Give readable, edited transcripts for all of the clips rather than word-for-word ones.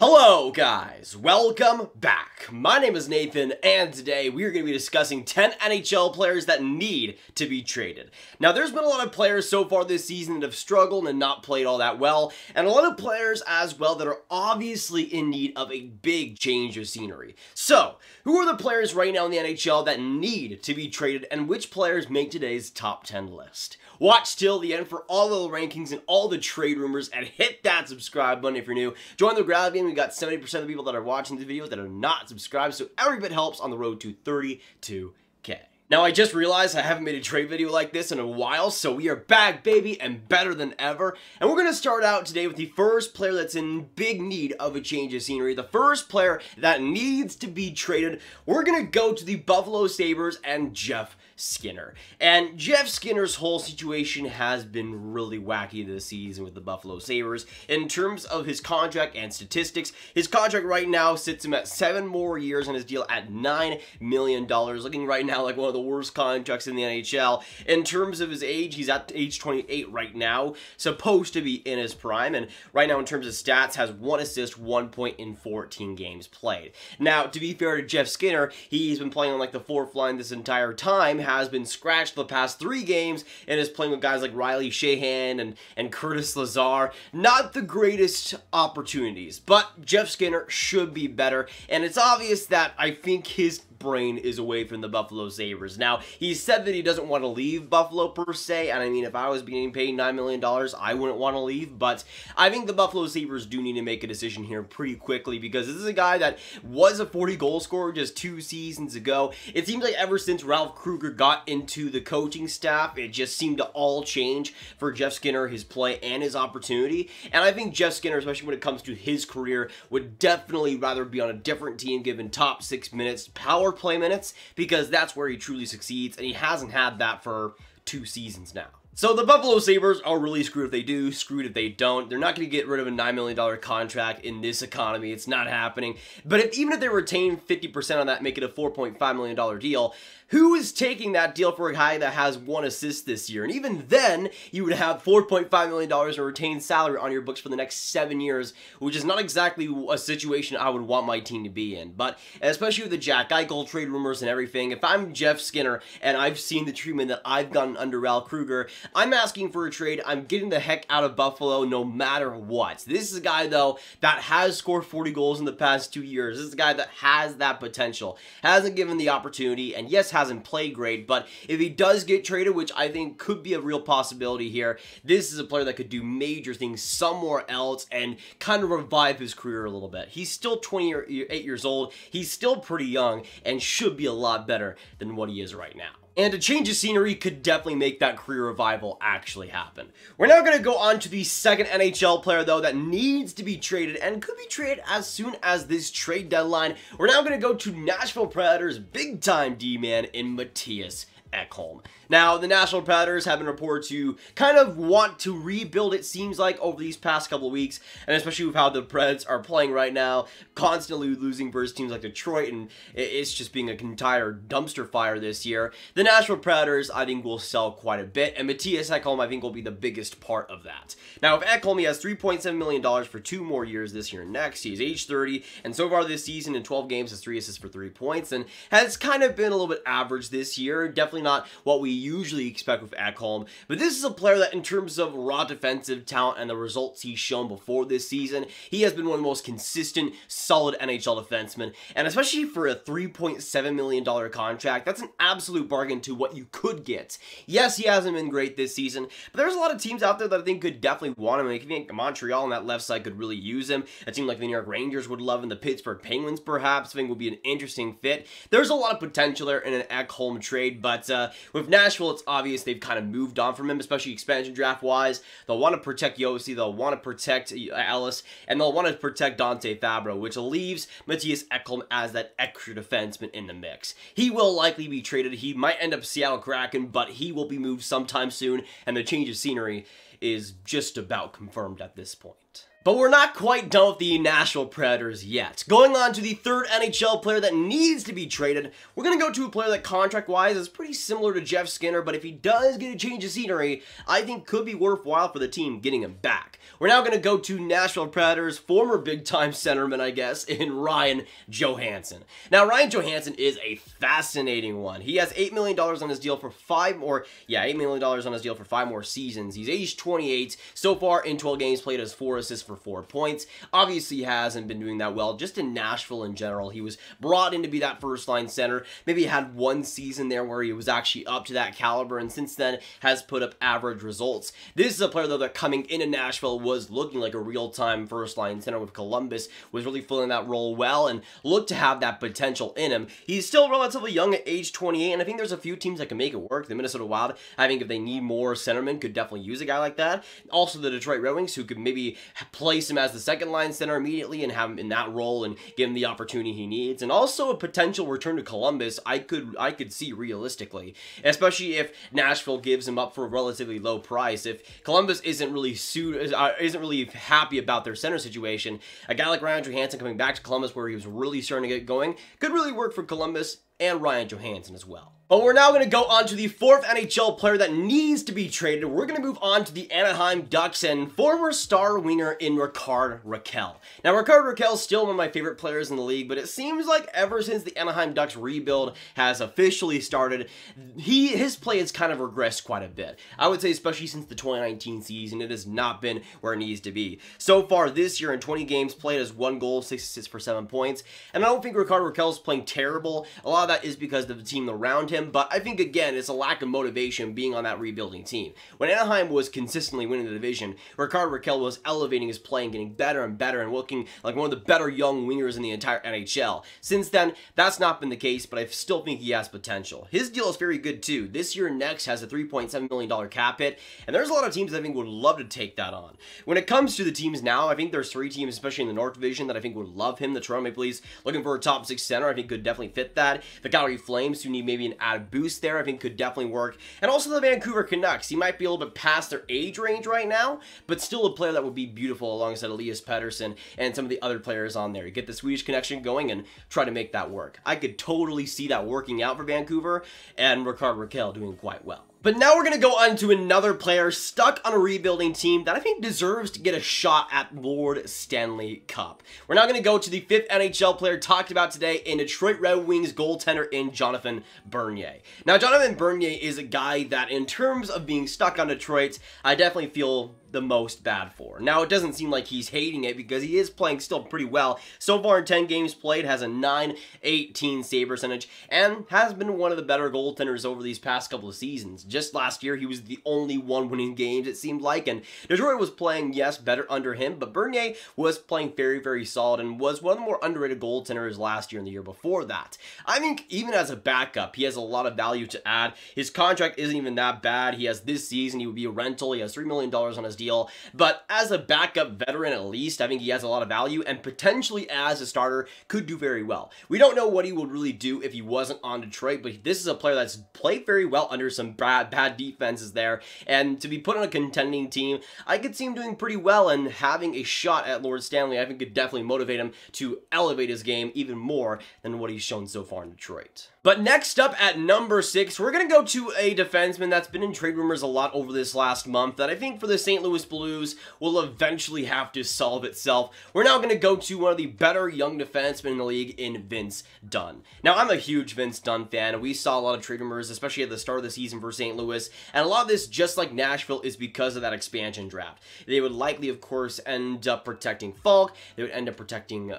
Hello guys, welcome back. My name is Nathan and today we are going to be discussing 10 NHL players that need to be traded. Now there's been a lot of players so far this season that have struggled and not played all that well, and a lot of players as well that are obviously in need of a big change of scenery. So, who are the players right now in the NHL that need to be traded and which players make today's top 10 list? Watch till the end for all the rankings and all the trade rumors and hit that subscribe button if you're new. Join the Graviteh. We got 70% of the people that are watching the videos that are not subscribed, so every bit helps on the road to 32K. Now, I just realized I haven't made a trade video like this in a while, so we are back, baby, and better than ever. And we're going to start out today with the first player that's in big need of a change of scenery. The first player that needs to be traded, we're going to go to the Buffalo Sabres and Jeff Skinner. And Jeff Skinner's whole situation has been really wacky this season with the Buffalo Sabres. In terms of his contract and statistics, his contract right now sits him at 7 more years on his deal at $9 million, looking right now like one of the worst contracts in the NHL. In terms of his age, he's at age 28 right now, supposed to be in his prime, and right now in terms of stats, has 1 assist, 1 point in 14 games played. Now, to be fair to Jeff Skinner, he's been playing on like the 4th line this entire time, has been scratched the past 3 games, and is playing with guys like Riley Sheahan and Curtis Lazar. Not the greatest opportunities, but Jeff Skinner should be better, and it's obvious that I think his brain is away from the Buffalo Sabres. Now, he said that he doesn't want to leave Buffalo per se, and I mean, if I was being paid $9 million, I wouldn't want to leave, but I think the Buffalo Sabres do need to make a decision here pretty quickly, because this is a guy that was a 40-goal scorer just 2 seasons ago. It seems like ever since Ralph Krueger got into the coaching staff, it just seemed to all change for Jeff Skinner, his play and his opportunity, and I think Jeff Skinner, especially when it comes to his career, would definitely rather be on a different team given top 6 minutes, power play minutes, because that's where he truly succeeds, and he hasn't had that for 2 seasons now. So the Buffalo Sabres are really screwed if they do, screwed if they don't. They're not going to get rid of a $9 million contract in this economy. It's not happening. But even if they retain 50% on that, make it a $4.5 million deal, who is taking that deal for a guy that has 1 assist this year? And even then, you would have $4.5 million in retained salary on your books for the next 7 years, which is not exactly a situation I would want my team to be in. But especially with the Jack Eichel trade rumors and everything, if I'm Jeff Skinner and I've seen the treatment that I've gotten under Ralph Krueger, I'm asking for a trade. I'm getting the heck out of Buffalo no matter what. This is a guy, though, that has scored 40 goals in the past 2 years. This is a guy that has that potential, hasn't given the opportunity, and yes, hasn't played great, but if he does get traded, which I think could be a real possibility here, this is a player that could do major things somewhere else and kind of revive his career a little bit. He's still 28 years old. He's still pretty young and should be a lot better than what he is right now. And a change of scenery could definitely make that career revival actually happen. We're now going to go on to the second NHL player, though, that needs to be traded and could be traded as soon as this trade deadline. We're now going to go to Nashville Predators' big-time D-man in Mattias Ekholm. Now, the Nashville Predators have been reported to kind of want to rebuild, it seems like, over these past couple of weeks, and especially with how the Preds are playing right now, constantly losing versus teams like Detroit, and it's just being an entire dumpster fire this year. The Nashville Predators, I think, will sell quite a bit, and Mattias Ekholm, I think, will be the biggest part of that. Now, with Ekholm, he has $3.7 million for 2 more years this year and next. He's age 30, and so far this season, in 12 games, has 3 assists for 3 points, and has kind of been a little bit average this year. Definitely not what we usually expect with Ekholm, but this is a player that, in terms of raw defensive talent and the results he's shown before this season, he has been one of the most consistent, solid NHL defensemen, and especially for a $3.7 million contract, that's an absolute bargain to what you could get. Yes, he hasn't been great this season, but there's a lot of teams out there that I think could definitely want him. I think Montreal on that left side could really use him. A team like the New York Rangers would love him. The Pittsburgh Penguins, perhaps, I think would be an interesting fit. There's a lot of potential there in an Ekholm trade, but with Nashville, it's obvious they've kind of moved on from him, especially expansion draft-wise. They'll want to protect Yossi, they'll want to protect Ellis, and they'll want to protect Dante Fabro, which leaves Mattias Ekholm as that extra defenseman in the mix. He will likely be traded. He might end up Seattle Kraken, but he will be moved sometime soon, and the change of scenery is just about confirmed at this point. But we're not quite done with the Nashville Predators yet. Going on to the third NHL player that needs to be traded, we're going to go to a player that contract-wise is pretty similar to Jeff Skinner, but if he does get a change of scenery, I think could be worthwhile for the team getting him back. We're now going to go to Nashville Predators, former big-time centerman, I guess, in Ryan Johansen. Now, Ryan Johansen is a fascinating one. He has $8 million on his deal for $8 million on his deal for 5 more seasons. He's age 28. So far, in 12 games played, has 4 assists for 4 points. Obviously, he hasn't been doing that well, just in Nashville in general. He was brought in to be that first-line center. Maybe had one season there where he was actually up to that caliber, and since then has put up average results. This is a player, though, that coming into Nashville was looking like a real-time first-line center with Columbus, was really filling that role well, and looked to have that potential in him. He's still relatively young at age 28, and I think there's a few teams that can make it work. The Minnesota Wild, I think if they need more centermen, could definitely use a guy like that. Also, the Detroit Red Wings, who could maybe place him as the second-line center immediately and have him in that role and give him the opportunity he needs. And also a potential return to Columbus I could see realistically, especially if Nashville gives him up for a relatively low price. If Columbus isn't really happy about their center situation, a guy like Ryan Johansen coming back to Columbus where he was really starting to get going could really work for Columbus and Ryan Johansen as well. But we're now going to go on to the fourth NHL player that needs to be traded. We're going to move on to the Anaheim Ducks and former star winger in Rickard Rakell. Now, Rickard Rakell is still one of my favorite players in the league, but it seems like ever since the Anaheim Ducks rebuild has officially started, his play has kind of regressed quite a bit. I would say especially since the 2019 season, it has not been where it needs to be. So far this year in 20 games played, has 1 goal, 6 assists for 7 points, and I don't think Rickard Rakell is playing terrible. A lot of that is because of the team around him, but I think, again, it's a lack of motivation being on that rebuilding team. When Anaheim was consistently winning the division, Rickard Rakell was elevating his play and getting better and better and looking like one of the better young wingers in the entire NHL. Since then, that's not been the case, but I still think he has potential. His deal is very good, too. This year, next has a $3.7 million cap hit, and there's a lot of teams that I think would love to take that on. When it comes to the teams now, I think there's 3 teams, especially in the North Division, that I think would love him. The Toronto Maple Leafs, looking for a top 6 center, I think could definitely fit that. The Calgary Flames, who need maybe an added boost there, I think could definitely work. And also the Vancouver Canucks. He might be a little bit past their age range right now, but still a player that would be beautiful alongside Elias Pettersson and some of the other players on there. You get the Swedish connection going and try to make that work. I could totally see that working out for Vancouver and Rickard Rakell doing quite well. But now we're going to go on to another player stuck on a rebuilding team that I think deserves to get a shot at Lord Stanley Cup. We're now going to go to the 5th NHL player talked about today in Detroit Red Wings goaltender in Jonathan Bernier. Now, Jonathan Bernier is a guy that, in terms of being stuck on Detroit, I definitely feel the most bad for. Now, it doesn't seem like he's hating it because he is playing still pretty well. So far in 10 games played, has a .918 save percentage and has been one of the better goaltenders over these past couple of seasons. Just last year, he was the only one winning games, it seemed like, and Detroit was playing, yes, better under him, but Bernier was playing very, very solid and was one of the more underrated goaltenders last year and the year before that. I think even as a backup, he has a lot of value to add. His contract isn't even that bad. He has this season, he would be a rental. He has $3 million on his deal, but as a backup veteran at least, I think he has a lot of value and potentially as a starter could do very well. We don't know what he would really do if he wasn't on Detroit, but this is a player that's played very well under some bad defenses there, and to be put on a contending team, I could see him doing pretty well, and having a shot at Lord Stanley I think could definitely motivate him to elevate his game even more than what he's shown so far in Detroit. But next up at number 6, we're going to go to a defenseman that's been in trade rumors a lot over this last month that I think for the St. Louis Blues will eventually have to solve itself. We're now going to go to one of the better young defensemen in the league in Vince Dunn. Now, I'm a huge Vince Dunn fan, and we saw a lot of trade rumors, especially at the start of the season for St. Louis, and a lot of this, just like Nashville, is because of that expansion draft. They would likely, of course, end up protecting Falk, they would end up protecting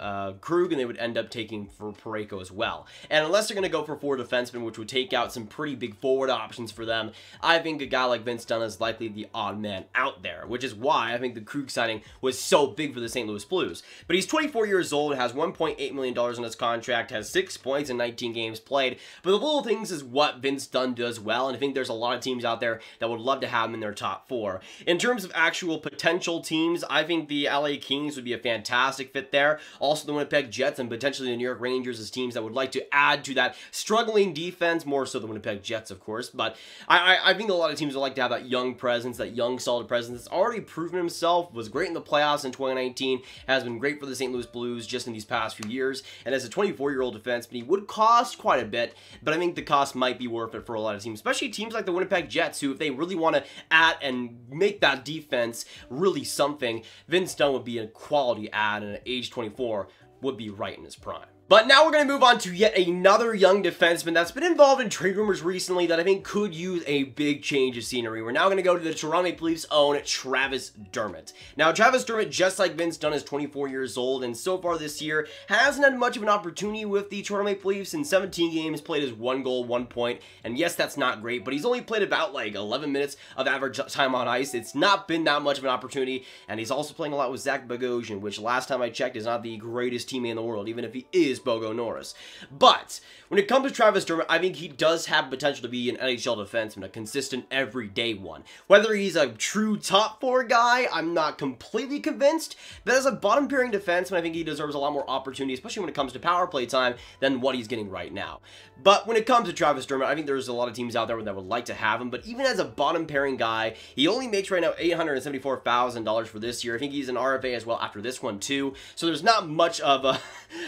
Krug, and they would end up taking for Parayko as well. And unless they're going to go for 4 defensemen, which would take out some pretty big forward options for them, I think a guy like Vince Dunn is likely the odd man out there, which is why I think the Krug signing was so big for the St. Louis Blues. But he's 24 years old, has $1.8 million on his contract, has 6 points in 19 games played, but the little things is what Vince Dunn does well, and I think there's a lot of teams out there that would love to have him in their top 4. In terms of actual potential teams, I think the LA Kings would be a fantastic fit there. Also the Winnipeg Jets and potentially the New York Rangers as teams that would like to add to that struggling defense, more so the Winnipeg Jets, of course, but I think a lot of teams would like to have that young presence, that young solid presence that's already proven himself, was great in the playoffs in 2019, has been great for the St. Louis Blues just in these past few years, and as a 24-year-old defenseman, he would cost quite a bit, but I think the cost might be worth it for a lot of teams, especially teams like the Winnipeg Jets, who, if they really want to add and make that defense really something, Vince Dunn would be a quality add, and at age 24, would be right in his prime. But now we're going to move on to yet another young defenseman that's been involved in trade rumors recently that I think could use a big change of scenery. We're now going to go to the Toronto Maple Leafs' own Travis Dermott. Now, Travis Dermott, just like Vince Dunn, is 24 years old, and so far this year hasn't had much of an opportunity with the Toronto Maple Leafs. In 17 games, played his 1 goal, 1 point, and yes, that's not great, but he's only played about like 11 minutes of average time on ice. It's not been that much of an opportunity, and he's also playing a lot with Zach Bogosian, which last time I checked is not the greatest teammate in the world, even if he is Bogo Norris. But when it comes to Travis Dermott, I think he does have potential to be an NHL defenseman, a consistent, everyday one. Whether he's a true top 4 guy, I'm not completely convinced, but as a bottom-pairing defenseman, I think he deserves a lot more opportunity, especially when it comes to power play time, than what he's getting right now. But when it comes to Travis Dermott, I think there's a lot of teams out there that would like to have him, but even as a bottom-pairing guy, he only makes right now $874,000 for this year. I think he's an RFA as well after this one, too, so there's not much of a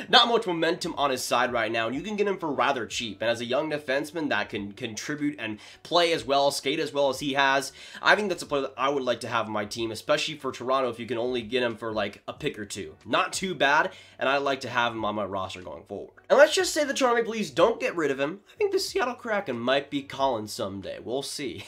not much momentum on his side right now, and you can get him for rather cheap. And as a young defenseman that can contribute and play as well, skate as well as he has, I think that's a player that I would like to have on my team, especially for Toronto if you can only get him for like a pick or two. Not too bad, and I'd like to have him on my roster going forward. And let's just say the Toronto Maple Leafs don't get rid of him. I think the Seattle Kraken might be calling someday. We'll see.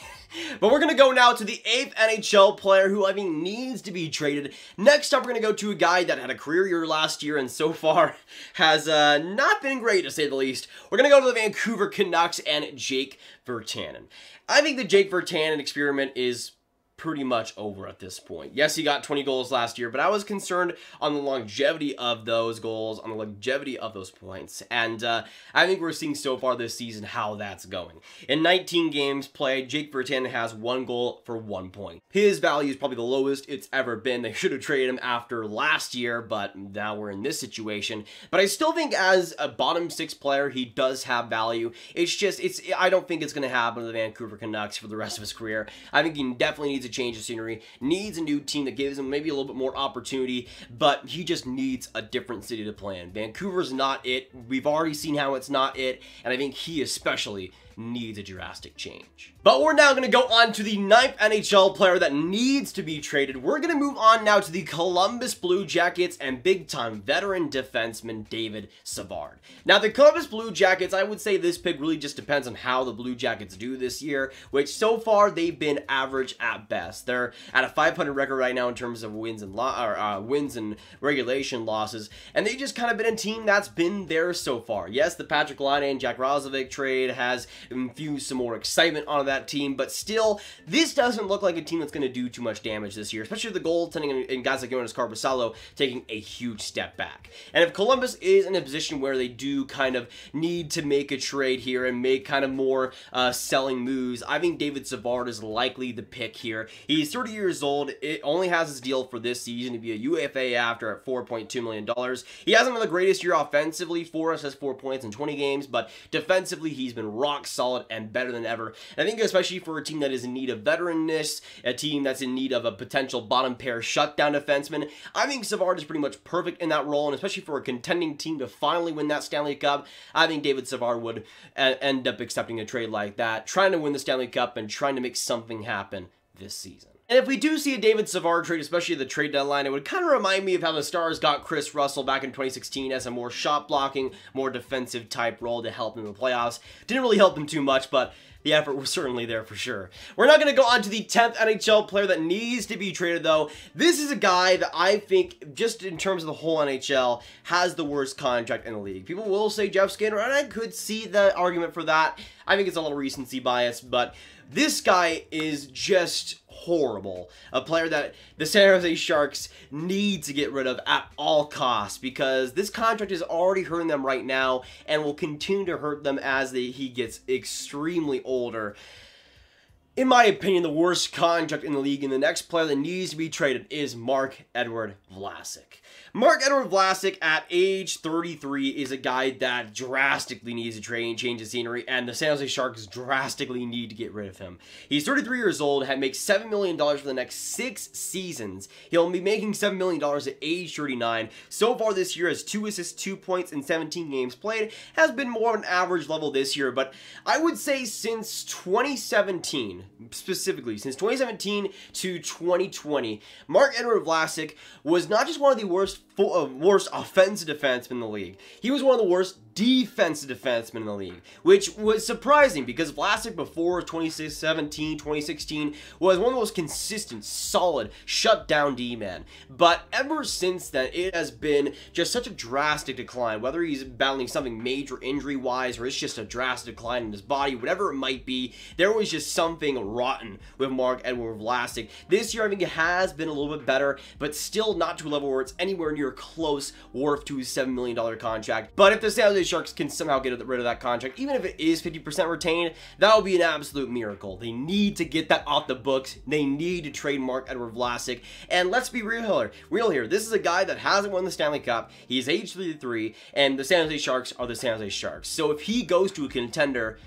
But we're going to go now to the 8th NHL player who I think needs to be traded. Next up, we're going to go to a guy that had a career year last year and so far has not been great, to say the least. We're going to go to the Vancouver Canucks and Jake Virtanen. I think the Jake Virtanen experiment is pretty much over at this point. Yes, he got 20 goals last year, but I was concerned on the longevity of those goals, on the longevity of those points, and I think we're seeing so far this season how that's going. In 19 games played, Jake Virtanen has 1 goal for 1 point. His value is probably the lowest it's ever been. They should have traded him after last year, but now we're in this situation. But I still think as a bottom 6 player, he does have value. It's just, I don't think it's going to happen to the Vancouver Canucks for the rest of his career. I think he definitely needs a change of scenery, needs a new team that gives him maybe a little bit more opportunity, but he just needs a different city to play in. Vancouver's not it. We've already seen how it's not it, and I think he especially needs a drastic change. But we're now going to go on to the 9th NHL player that needs to be traded. We're going to move on now to the Columbus Blue Jackets and big-time veteran defenseman David Savard. Now, the Columbus Blue Jackets, I would say this pick really just depends on how the Blue Jackets do this year, which so far they've been average at best. They're at a .500 record right now in terms of wins and regulation losses, and they've just kind of been a team that's been there so far. Yes, the Patrick Laine and Jack Roslovic trade has infuse some more excitement onto that team, but still, this doesn't look like a team that's going to do too much damage this year, especially with the goaltending and guys like Jonas Carbacello taking a huge step back. And if Columbus is in a position where they do kind of need to make a trade here and make kind of more selling moves, I think David Savard is likely the pick here. He's 30 years old. It only has his deal for this season to be a UFA after at $4.2 million. He hasn't been the greatest year offensively for us, has 4 points in 20 games, but defensively, he's been rock solid and better than ever. And I think especially for a team that is in need of veteranness, a team that's in need of a potential bottom pair shutdown defenseman, I think Savard is pretty much perfect in that role, and especially for a contending team to finally win that Stanley Cup, I think David Savard would end up accepting a trade like that, trying to win the Stanley Cup and trying to make something happen this season. And if we do see a David Savard trade, especially at the trade deadline, it would kind of remind me of how the Stars got Chris Russell back in 2016 as a more shot-blocking, more defensive type role to help in the playoffs. Didn't really help them too much, but the effort was certainly there for sure. We're now going to go on to the 10th NHL player that needs to be traded, though. This is a guy that I think, just in terms of the whole NHL, has the worst contract in the league. People will say Jeff Skinner, and I could see the argument for that. I think it's a little recency bias, but this guy is just horrible. A player that the San Jose Sharks need to get rid of at all costs, because this contract is already hurting them right now and will continue to hurt them as he gets extremely older. In my opinion, the worst contract in the league and the next player that needs to be traded is Marc-Edouard Vlasic. Marc-Edouard Vlasic at age 33 is a guy that drastically needs to change the scenery, and the San Jose Sharks drastically need to get rid of him. He's 33 years old, makes $7 million for the next 6 seasons. He'll be making $7 million at age 39. So far this year has 2 assists, 2 points in 17 games played. Has been more of an average level this year, but I would say since 2017, specifically, since 2017 to 2020, Marc-Edouard Vlasic was not just one of the worst offensive defensemen in the league. He was one of the worst defensive defensemen in the league, which was surprising because Vlasic before 2017, 2016 was one of the most consistent, solid, shut-down D-man. But ever since then, it has been just such a drastic decline, whether he's battling something major injury-wise or it's just a drastic decline in his body, whatever it might be, there was just something rotten with Marc-Edouard Vlasic. This year, I think it has been a little bit better, but still not to a level where it's anywhere near close worth to his $7 million contract. But if the San Jose Sharks can somehow get rid of that contract, even if it is 50% retained, that would be an absolute miracle. They need to get that off the books. They need to trade Marc-Edouard Vlasic. And let's be real here. This is a guy that hasn't won the Stanley Cup. He's age 33, and the San Jose Sharks are the San Jose Sharks. So if he goes to a contender,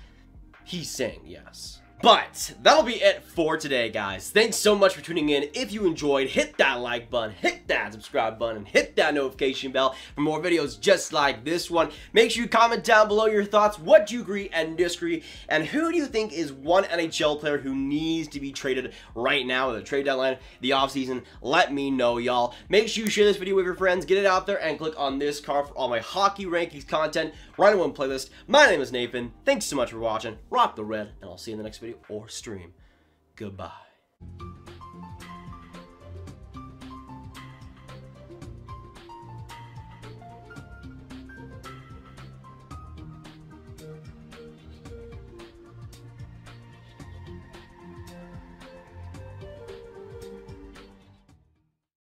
he's saying yes. But that'll be it for today, guys. Thanks so much for tuning in. If you enjoyed, hit that like button, hit that subscribe button, and hit that notification bell for more videos just like this one. Make sure you comment down below your thoughts. What do you agree and disagree? And who do you think is one NHL player who needs to be traded right now at the trade deadline, the offseason? Let me know, y'all. Make sure you share this video with your friends, get it out there, and click on this card for all my hockey rankings content right in one playlist. My name is Nathan. Thanks so much for watching. Rock the red, and I'll see you in the next video or stream. Goodbye.